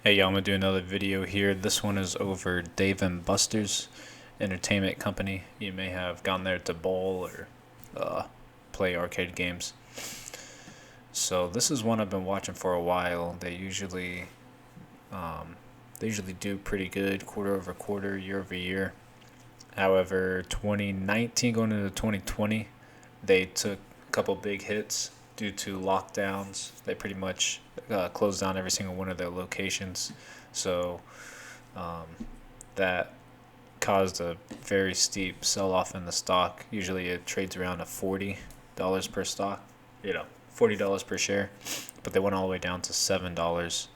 Hey y'all, I'm gonna do another video here. This one is over Dave and Buster's entertainment company. You may have gone there to bowl or play arcade games. So this is one I've been watching for a while. Um, they usually do pretty good quarter over quarter, year over year. However, 2019 going into 2020, they took a couple big hits due to lockdowns. They pretty much closed down every single one of their locations. So um, that caused a very steep sell off in the stock. Usually it trades around to $40 per stock, $40 per share. But they went all the way down to $7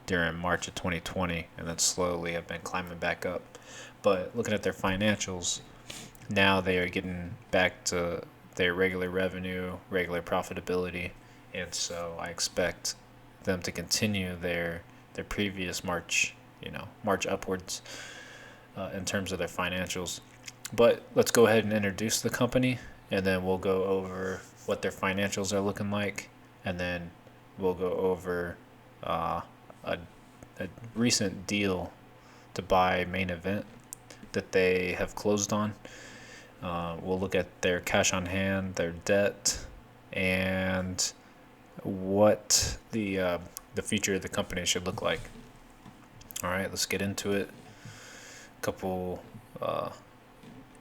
during March of 2020 and then slowly have been climbing back up. But looking at their financials, now they are getting back to their regular revenue, regular profitability, and so I expect them to continue their previous march upwards in terms of their financials. But let's go ahead and introduce the company, and then we'll go over what their financials are looking like, and then we'll go over a recent deal to buy Main Event that they have closed on. We'll look at their cash on hand, their debt, and what the future of the company should look like. All right, let's get into it. A couple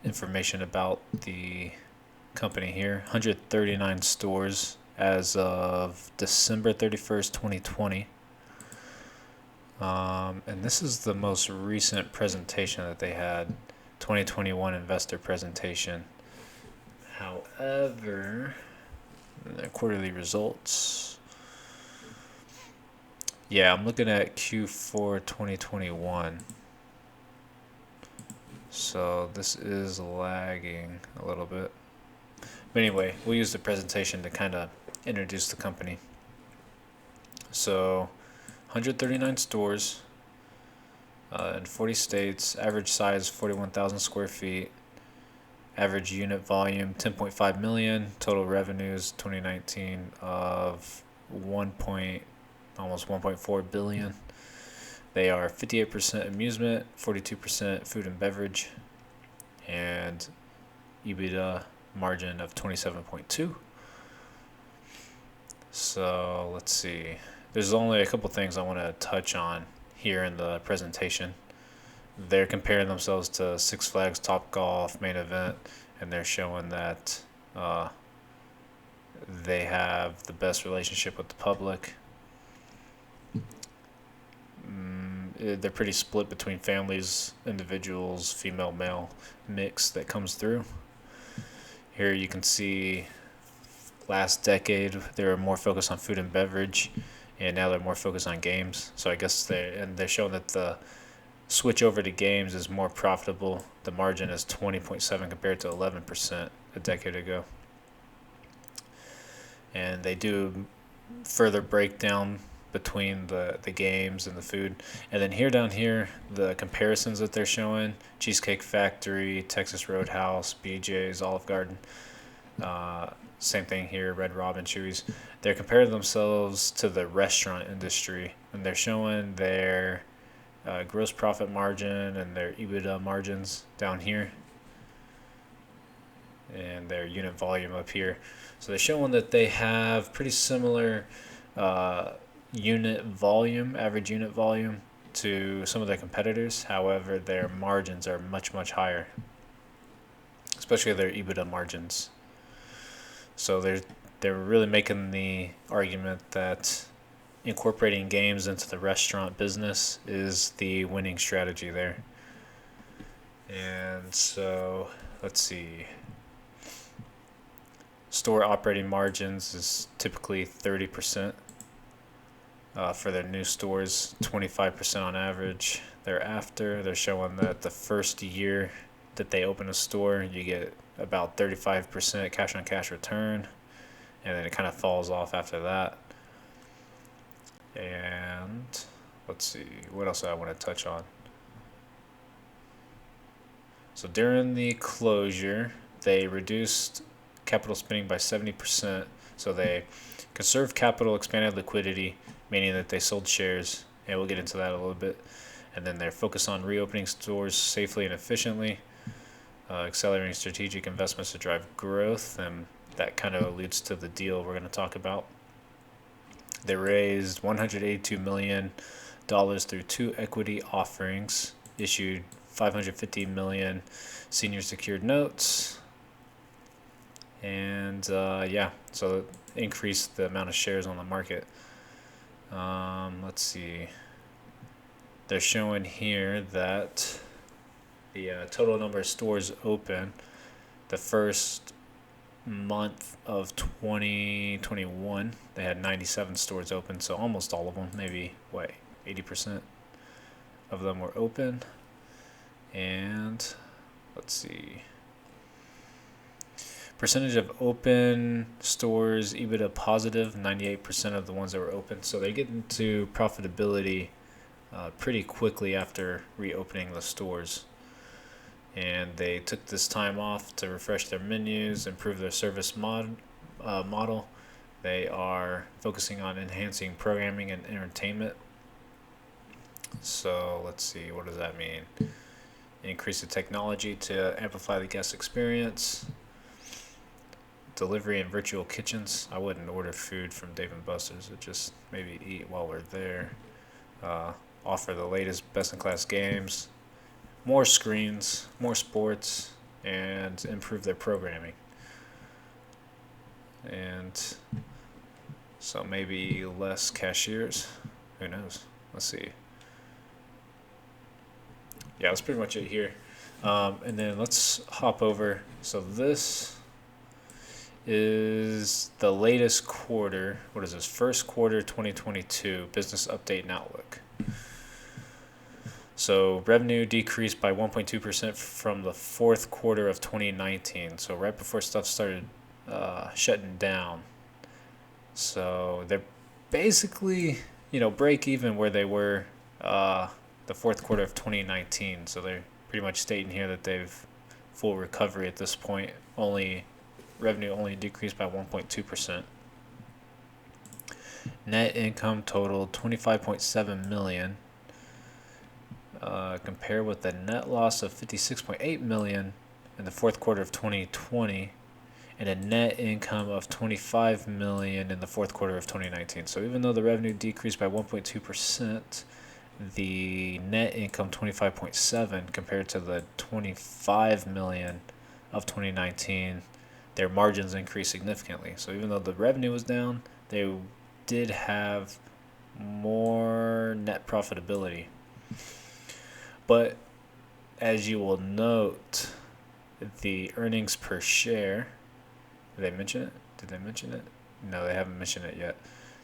information about the company here. 139 stores as of December 31st, 2020. And this is the most recent presentation that they had, 2021 investor presentation. However, the quarterly results. Yeah, I'm looking at Q4 2021. So this is lagging a little bit. But anyway, we'll use the presentation to kind of introduce the company. So 139 stores in 40 states, average size 41,000 square feet, average unit volume 10.5 million, total revenues 2019 of almost 1.4 billion. They are 58% amusement, 42% food and beverage, and EBITDA margin of 27.2. So let's see. There's only a couple things I want to touch on here in the presentation. They're comparing themselves to Six Flags, Topgolf, Main Event, and they're showing that they have the best relationship with the public. They're pretty split between families, individuals, female, male mix that comes through. Here you can see last decade they were more focused on food and beverage, and now they're more focused on games. So I guess they're showing that the switch over to games is more profitable. The margin is 20.7 compared to 11% a decade ago. And they do further breakdown between the games and the food. And then down here, the comparisons that they're showing: Cheesecake Factory, Texas Roadhouse, BJ's, Olive Garden. Same thing here, Red Robin, Chewy's. They're comparing themselves to the restaurant industry, and they're showing their gross profit margin and their EBITDA margins down here, and their unit volume up here. So they're showing that they have pretty similar average unit volume to some of their competitors. However, their margins are much, much higher, especially their EBITDA margins. So they're really making the argument that incorporating games into the restaurant business is the winning strategy there. And so let's see. Store operating margins is typically 30%. For their new stores, 25% on average. Thereafter, they're showing that the first year that they open a store, you get about 35% cash on cash return, and then it kind of falls off after that. And let's see, what else do I want to touch on? So during the closure, they reduced capital spending by 70%. So they conserved capital, expanded liquidity, meaning that they sold shares and we'll get into that a little bit. And then they're focused on reopening stores safely and efficiently, accelerating strategic investments to drive growth, and that kind of alludes to the deal we're going to talk about. They raised $182 million through 2 equity offerings, issued $550 million senior secured notes, and so increased the amount of shares on the market. Let's see. They're showing here that the total number of stores open the first month of 2021, they had 97 stores open, so almost all of them, maybe 80% of them were open. And let's see, percentage of open stores EBITDA positive, 98% of the ones that were open. So they get into profitability pretty quickly after reopening the stores. And they took this time off to refresh their menus, improve their service model. They are focusing on enhancing programming and entertainment. So let's see, what does that mean? Increase the technology to amplify the guest experience. Delivery and virtual kitchens. I wouldn't order food from Dave & Buster's. I'd just maybe eat while we're there. Offer the latest best-in-class games. More screens, more sports, and improve their programming. And so maybe less cashiers. Who knows? Let's see. Yeah, that's pretty much it here. And then let's hop over. So this is the latest quarter. What is this? First quarter 2022 business update and outlook. So revenue decreased by 1.2% from the fourth quarter of 2019. So right before stuff started shutting down. So they're basically, break even where they were the fourth quarter of 2019. So they're pretty much stating here that they've full recovery at this point. Revenue only decreased by 1.2%. Net income totaled $25.7 million. Compared with the net loss of $56.8 million in the fourth quarter of 2020 and a net income of $25 million in the fourth quarter of 2019. So even though the revenue decreased by 1.2%, the net income 25.7 compared to the 25 million of 2019, their margins increased significantly. So even though the revenue was down, they did have more net profitability. But as you will note, the earnings per share, did they mention it? Did they mention it? No, they haven't mentioned it yet.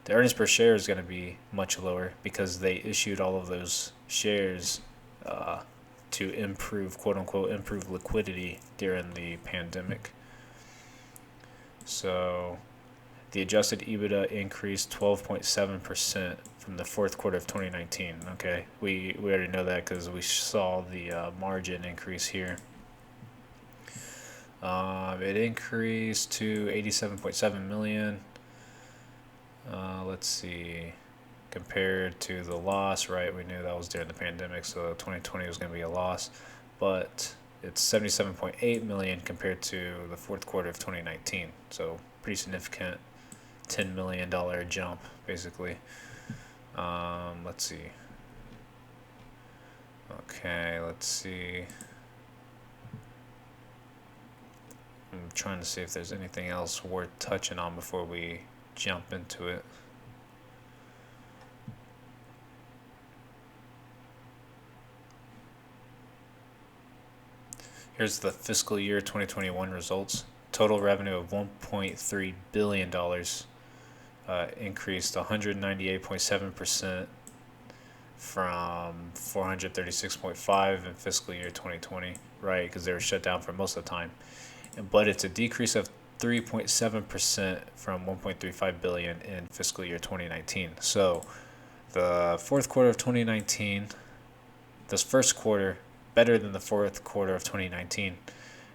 The earnings per share is going to be much lower because they issued all of those shares to improve, quote unquote, improve liquidity during the pandemic. So the adjusted EBITDA increased 12.7% from the fourth quarter of 2019. Okay, we already know that because we saw the margin increase here. It increased to $87.7 million. Let's see, compared to the loss, right? We knew that was during the pandemic, so 2020 was going to be a loss, but it's $77.8 million compared to the fourth quarter of 2019. So pretty significant $10 million jump, basically. Let's see. Okay, let's see. I'm trying to see if there's anything else worth touching on before we jump into it. Here's the fiscal year 2021 results. Total revenue of $1.3 billion, increased 198.7% from 436.5 in fiscal year 2020, right? Because they were shut down for most of the time. But it's a decrease of 3.7% from 1.35 billion in fiscal year 2019. So the fourth quarter of 2019, this first quarter, better than the fourth quarter of 2019.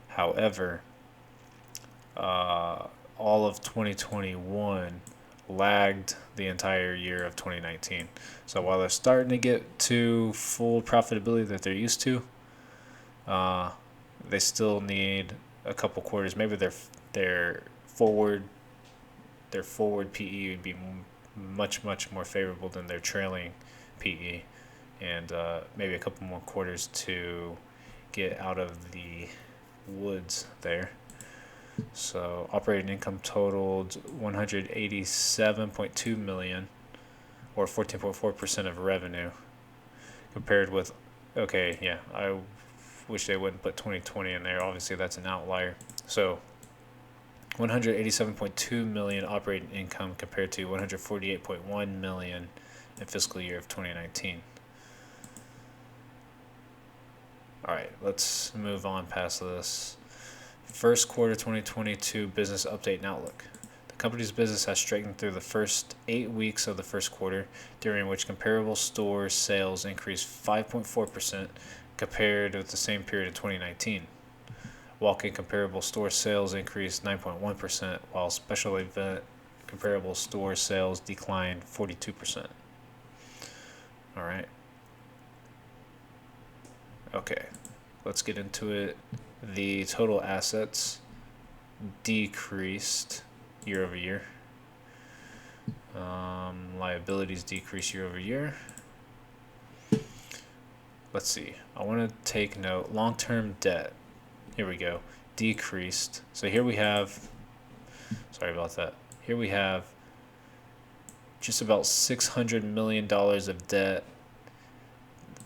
However, all of 2021 lagged the entire year of 2019. So while they're starting to get to full profitability that they're used to, they still need a couple quarters. Maybe their forward PE would be much more favorable than their trailing PE, and maybe a couple more quarters to get out of the woods there. So operating income totaled 187.2 million, or 14.4% of revenue, compared with, okay, yeah, I wish they wouldn't put 2020 in there. Obviously, that's an outlier. So 187.2 million operating income compared to 148.1 million in fiscal year of 2019. All right, let's move on past this. First quarter 2022 business update and outlook. The company's business has strengthened through the first 8 weeks of the first quarter, during which comparable store sales increased 5.4% compared with the same period in 2019. Walk-in comparable store sales increased 9.1%, while special event comparable store sales declined 42%. All right. Okay, let's get into it. The total assets decreased year over year. Liabilities decreased year over year. Let's see. I want to take note. Long-term debt. Here we go. Decreased. So here we have, sorry about that. Here we have just about $600 million of debt.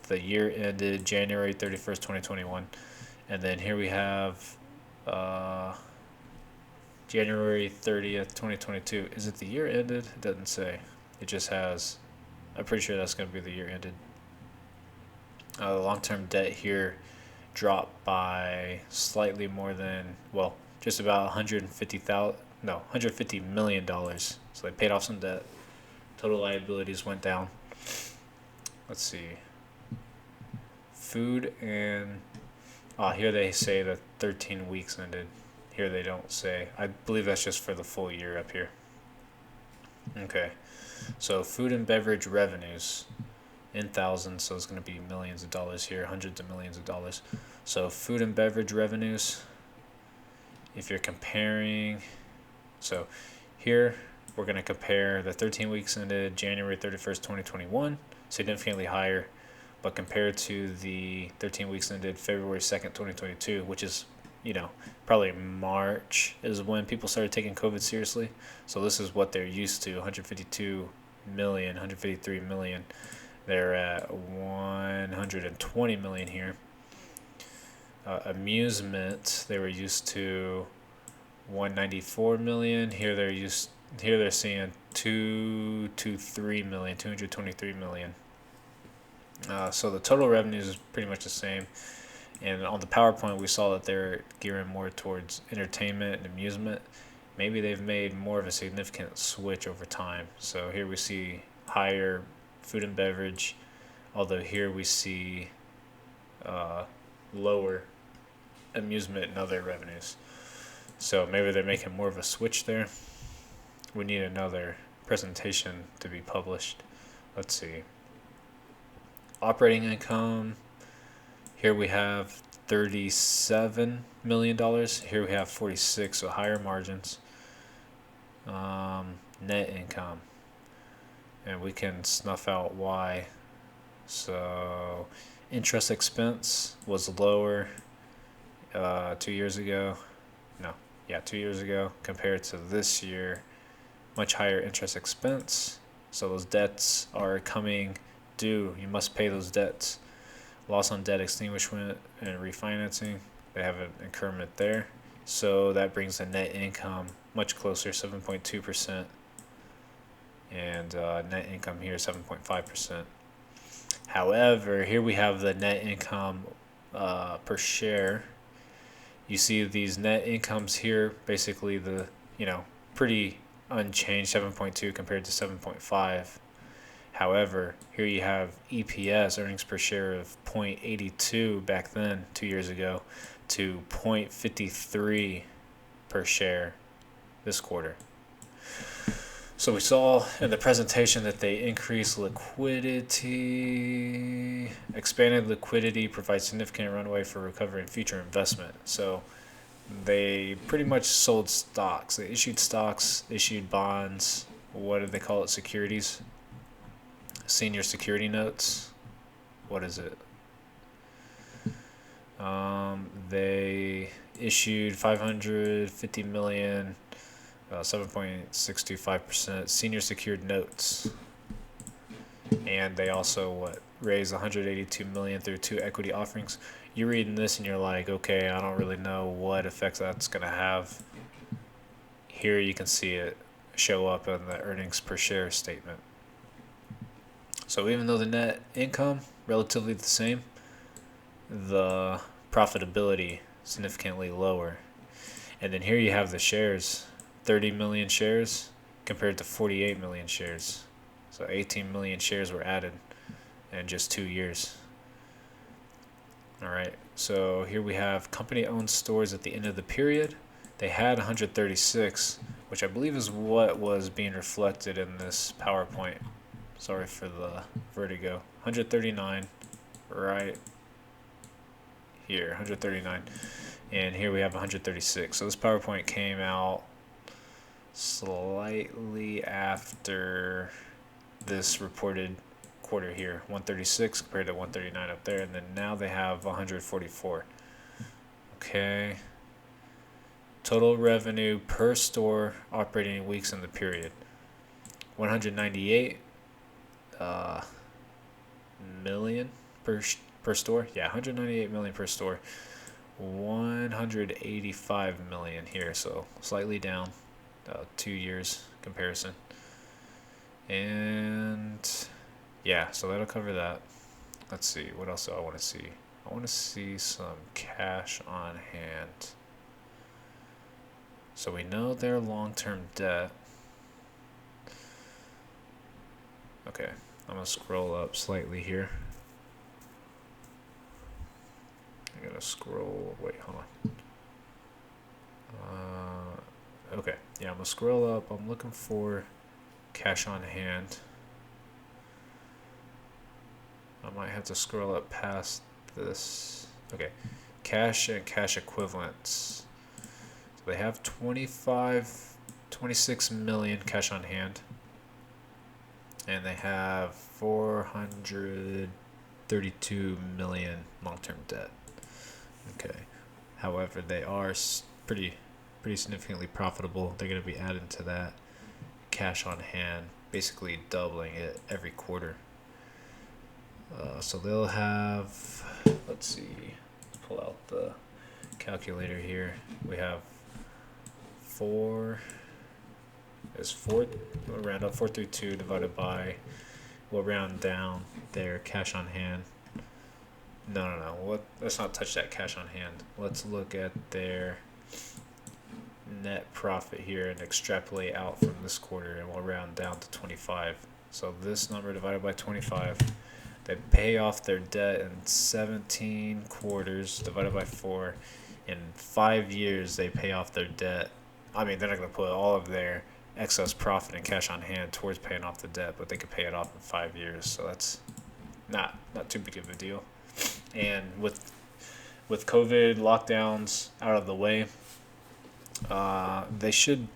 The year ended January 31st, 2021. And then here we have January 30th, 2022. Is it the year ended? It doesn't say. It just has, I'm pretty sure that's going to be the year ended. The long-term debt here dropped by slightly more than, well, just about $150 million. So they paid off some debt. Total liabilities went down. Let's see. Food and, here they say that 13 weeks ended. Here they don't say. I believe that's just for the full year up here. Okay. So food and beverage revenues in thousands, so it's going to be millions of dollars here, hundreds of millions of dollars. So food and beverage revenues, if you're comparing, so here we're going to compare the 13 weeks ended January 31st, 2021, significantly higher, but compared to the 13 weeks ended February 2nd, 2022, which is, probably March is when people started taking COVID seriously. So this is what they're used to, 152 million, 153 million. They're at 120 million here. Amusement, they were used to 194 million. Here they're seeing 223 million. So the total revenues is pretty much the same. And on the PowerPoint, we saw that they're gearing more towards entertainment and amusement. Maybe they've made more of a significant switch over time. So here we see higher food and beverage, although here we see lower amusement and other revenues. So maybe they're making more of a switch there. We need another presentation to be published. Let's see. Operating income. Here we have $37 million. Here we have 46, so higher margins. Net income. And we can snuff out why. So interest expense was lower 2 years ago. 2 years ago compared to this year. Much higher interest expense. So those debts are coming due. You must pay those debts. Loss on debt extinguishment and refinancing. They have an increment there. So that brings the net income much closer, 7.2%. And net income here, 7.5%. However, here we have the net income per share. You see these net incomes here, basically pretty unchanged, 7.2 compared to 7.5. However, here you have EPS, earnings per share, of 0.82 back then, 2 years ago, to 0.53 per share this quarter. So we saw in the presentation that they increased liquidity, expanded liquidity, provides significant runway for recovery and future investment. So they pretty much sold stocks. They issued stocks, issued bonds. What do they call it? Securities, senior security notes. What is it? They issued 550 million, 7.625% senior secured notes, and they also raised 182 million through 2 equity offerings. You're reading this and you're like, okay, I don't really know what effects that's gonna have. Here you can see it show up in the earnings per share statement. So even though the net income relatively the same, the profitability significantly lower. And then here you have the shares, 30 million shares compared to 48 million shares. So 18 million shares were added in just 2 years. All right, so here we have company-owned stores at the end of the period. They had 136, which I believe is what was being reflected in this PowerPoint. Sorry for the vertigo. 139, right here, 139. And here we have 136. So this PowerPoint came out slightly after this reported quarter here, 136 compared to 139 up there, and then now they have 144. Okay. Total revenue per store operating weeks in the period, 198 million per store. Yeah, 198 million per store. 185 million here, so slightly down, 2 years comparison. And yeah, so that'll cover that. Let's see, what else do I want to see? I want to see some cash on hand. So we know their long-term debt. Okay, I'm gonna scroll up slightly here. I gotta scroll, wait, hold on. Okay, yeah, I'm gonna scroll up. I'm looking for cash on hand. I might have to scroll up past this. Okay, cash and cash equivalents. So they have 26 million cash on hand, and they have 432 million long-term debt. Okay, however, they are pretty significantly profitable. They're going to be adding to that cash on hand, basically doubling it every quarter. So they'll have, let's see, pull out the calculator here. We have we'll round up 432 divided by, we'll round down their cash on hand. No. Let's not touch that cash on hand. Let's look at their net profit here and extrapolate out from this quarter, and we'll round down to 25. So this number divided by 25, they pay off their debt in 17 quarters divided by 4. In 5 years, they pay off their debt. I mean, they're not going to put all of their excess profit and cash on hand towards paying off the debt, but they could pay it off in 5 years. So that's not too big of a deal. And with COVID lockdowns out of the way, they should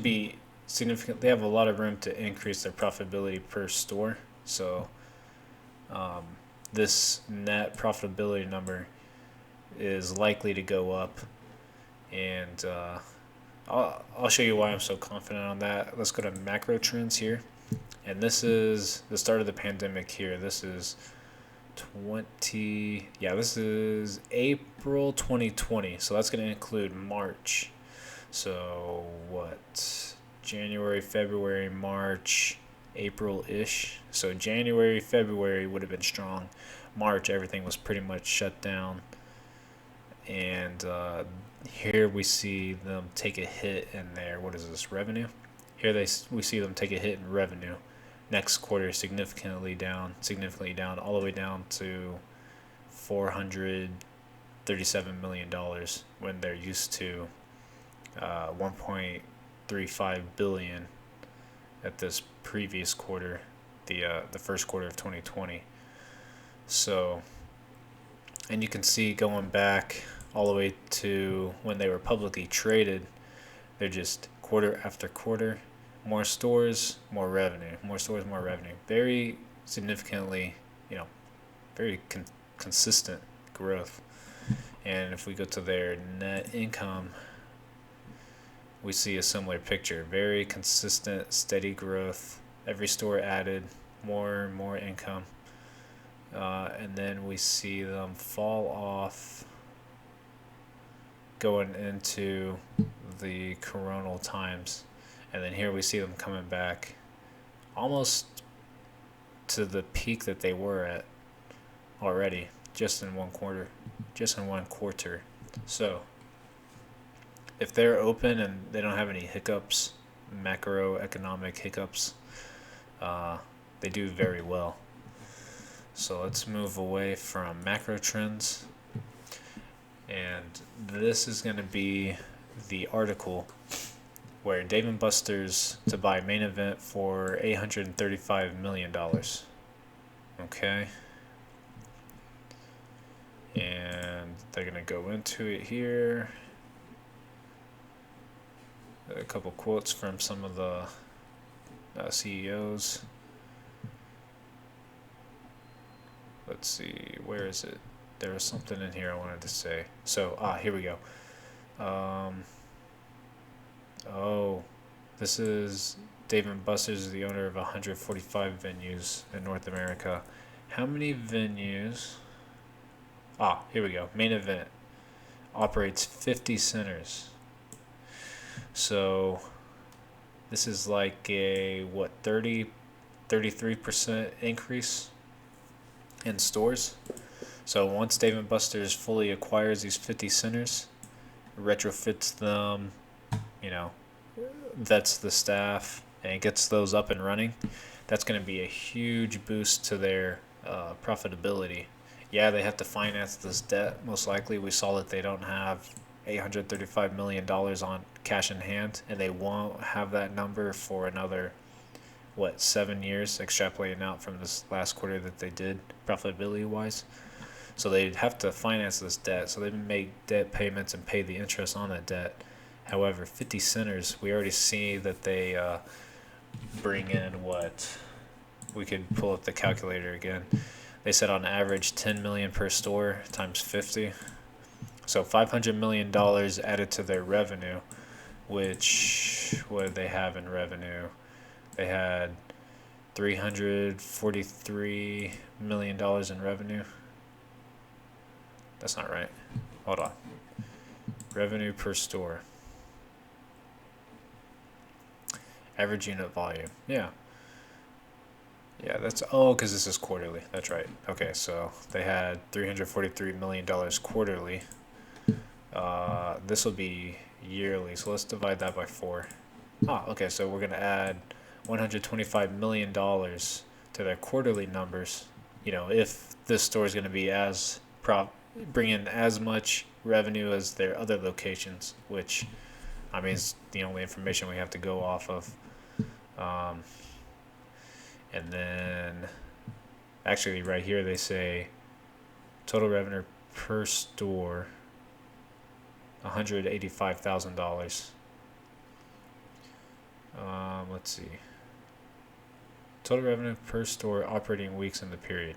be significant. They have a lot of room to increase their profitability per store. So this net profitability number is likely to go up, and I'll show you why I'm so confident on that. Let's go to macro trends here, and this is the start of the pandemic here. This is this is April 2020, so that's going to include March. So what? January, February, March, April-ish. So January, February would have been strong. March, everything was pretty much shut down. And here we see them take a hit in their, what is this, revenue? Here we see them take a hit in revenue. Next quarter, significantly down, all the way down to $437 million when they're used to 1.35 billion at this previous quarter, the first quarter of 2020. So, and you can see going back all the way to when they were publicly traded, they're just quarter after quarter, more stores, more revenue, more stores, more revenue. Very significantly, very consistent growth. And if we go to their net income, we see a similar picture. Very consistent, steady growth. Every store added more and more income. And then we see them fall off going into the coronal times. And then here we see them coming back almost to the peak that they were at already, just in one quarter. So if they're open and they don't have any hiccups, macroeconomic hiccups, they do very well. So let's move away from macro trends. And this is going to be the article where Dave & Buster's to buy Main Event for $835 million. Okay. And they're going to go into it here. A couple quotes from some of the CEOs. Let's see, where is it? There was something in here I wanted to say. So, here we go. This is Dave & Buster's, the owner of 145 venues in North America. How many venues? Here we go. Main Event operates 50 centers. So this is like a 33% increase in stores. So once Dave & Buster's fully acquires these 50 centers, retrofits them, vets the staff, and gets those up and running, that's going to be a huge boost to their profitability. Yeah, they have to finance this debt, most likely. We saw that they don't have $835 million on cash in hand, and they won't have that number for another, 7 years, extrapolating out from this last quarter that they did, profitability-wise. So they'd have to finance this debt, so they make debt payments and pay the interest on that debt. However, 50 centers, we already see that they bring in we could pull up the calculator again. They said on average $10 million per store times 50. So $500 million added to their revenue, which, what did they have in revenue? They had $343 million in revenue. That's not right. Hold on. Revenue per store. Average unit volume. Yeah, that's, because this is quarterly. That's right. Okay, so they had $343 million quarterly. This will be yearly, so let's divide that by 4. Okay, so we're going to add $125 million to their quarterly numbers. If this store is going to be bring in as much revenue as their other locations, which, is the only information we have to go off of. And then, actually right here they say total revenue per store, $185,000. Let's see. Total revenue per store operating weeks in the period,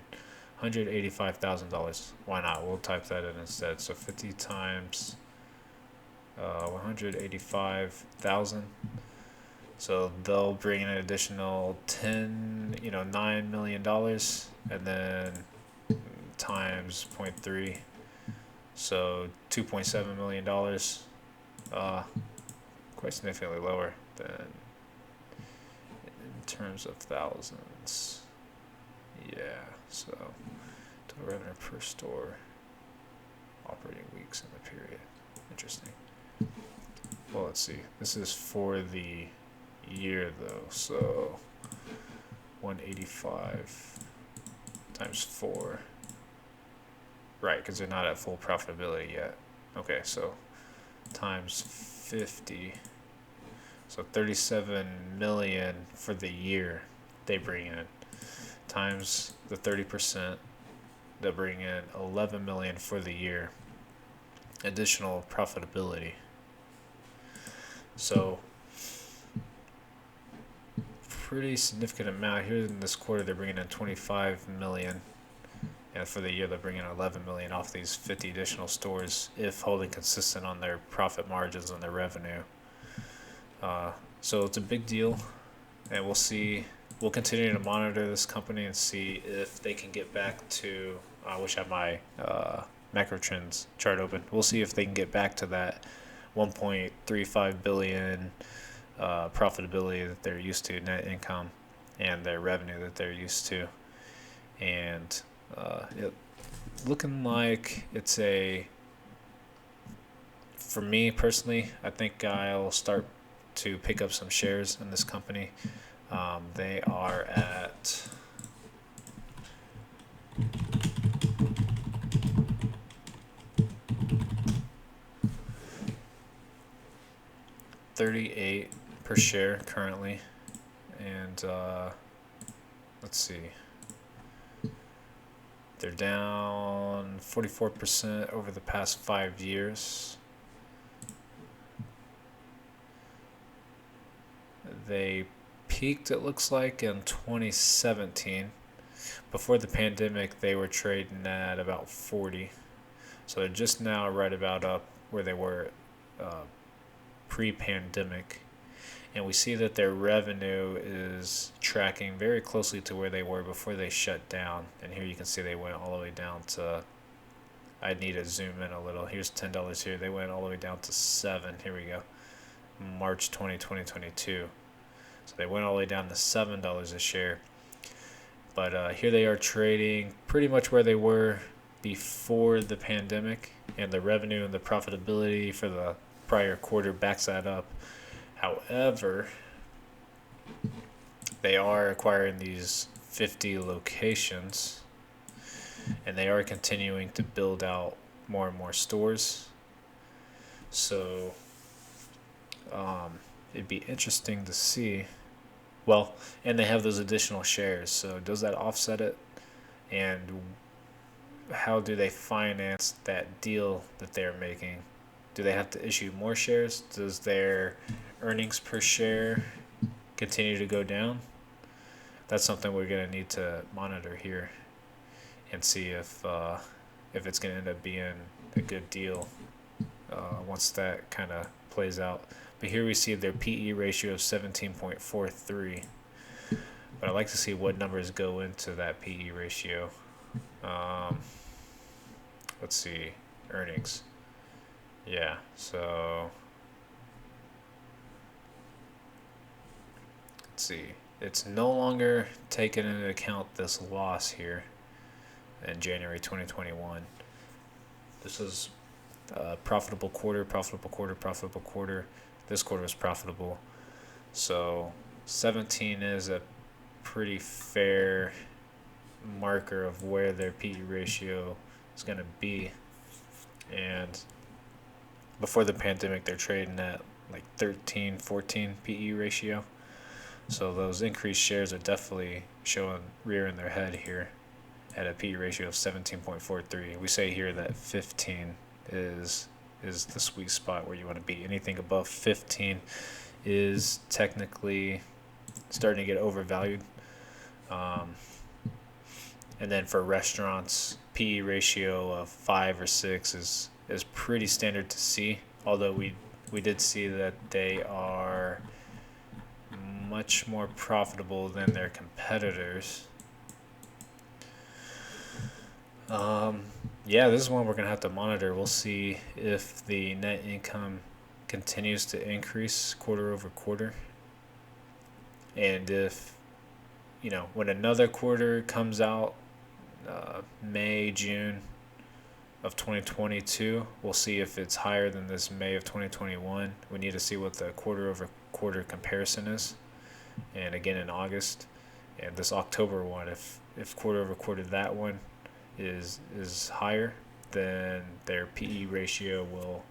$185,000. Why not? We'll type that in instead. So 50 times 185,000. So they'll bring in an additional $9 million, and then times 0.3, so $2.7 million. Quite significantly lower than in terms of thousands. Yeah, so total revenue per store, operating weeks in the period. Interesting. Well, let's see. This is for the year though, so 185 times 4. Right, because they're not at full profitability yet. Okay, so times 50 So 37 million for the year they bring in times the 30%, they bring in 11 million for the year additional profitability. So pretty significant amount here in this quarter. They're bringing in 25 million, and for the year they're bringing 11 million off these 50 additional stores if holding consistent on their profit margins and their revenue. So it's a big deal, and we'll see. We'll continue to monitor this company and see if they can get back to. I wish I had my macro trends chart open. We'll see if they can get back to that 1.35 billion profitability that they're used to, net income, and their revenue that they're used to, and it looking like it's a. For me personally, I think I'll start to pick up some shares in this company. They are at $38 per share currently, and let's see, they're down 44% over the past 5 years. They peaked, it looks like, in 2017. Before the pandemic, they were trading at about 40. So they're just now right about up where they were pre-pandemic. And we see that their revenue is tracking very closely to where they were before they shut down. And here you can see they went all the way down to, I need to zoom in a little. Here's $10 here. They went all the way down to 7. Here we go. March 2022. So they went all the way down to $7 a share. But here they are trading pretty much where they were before the pandemic, and the revenue and the profitability for the prior quarter backs that up. However, they are acquiring these 50 locations, and they are continuing to build out more and more stores. So it'd be interesting to see. Well, and they have those additional shares. So does that offset it? And how do they finance that deal that they're making? Do they have to issue more shares? Does their earnings per share continue to go down? That's something we're going to need to monitor here and see if it's going to end up being a good deal once that kind of plays out. But here we see their PE ratio of 17.43. But I'd like to see what numbers go into that PE ratio. Let's see, earnings. Yeah, so let's see. It's no longer taking into account this loss here in January 2021. This is profitable quarter. This quarter was profitable. So 17 is a pretty fair marker of where their PE ratio is going to be. And before the pandemic, they're trading at like 13, 14 PE ratio. So those increased shares are definitely rearing their head here at a PE ratio of 17.43. We say here that 15 is the sweet spot where you want to be. Anything above 15 is technically starting to get overvalued. And then for restaurants, PE ratio of 5 or 6 is pretty standard to see. Although we did see that they are much more profitable than their competitors. Yeah, this is one we're going to have to monitor. We'll see if the net income continues to increase quarter over quarter. And if, when another quarter comes out, May, June of 2022, we'll see if it's higher than this May of 2021. We need to see what the quarter over quarter comparison is. And again in August. And this October one, if quarter over quarter that one is higher, then their PE ratio will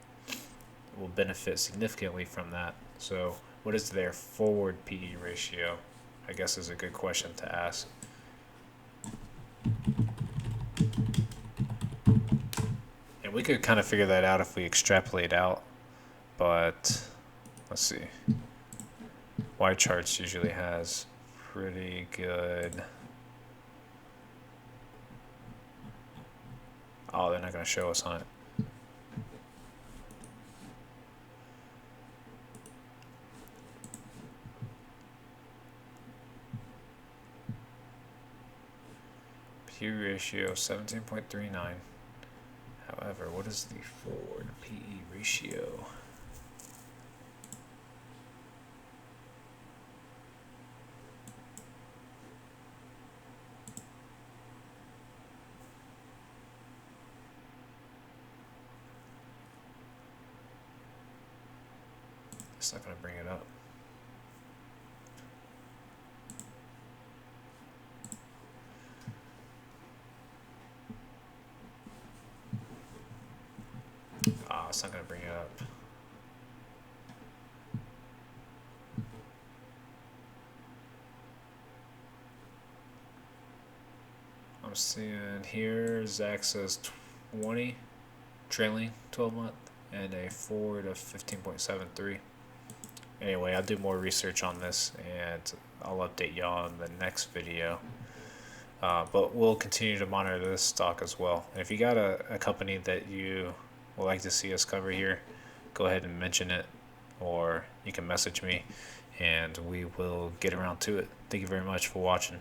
benefit significantly from that. So what is their forward PE ratio? I guess is a good question to ask. And we could kind of figure that out if we extrapolate out, but let's see. Y charts usually has pretty good. Oh, they're not going to show us on it. P ratio 17.39. However, what is the forward PE ratio? It's not going to bring it up. It's not going to bring it up. I'm seeing here Zach says 20 trailing 12 month and a forward of 15.73. Anyway, I'll do more research on this and I'll update y'all in the next video. But we'll continue to monitor this stock as well. And if you got a company that you would like to see us cover here, go ahead and mention it, or you can message me and we will get around to it. Thank you very much for watching.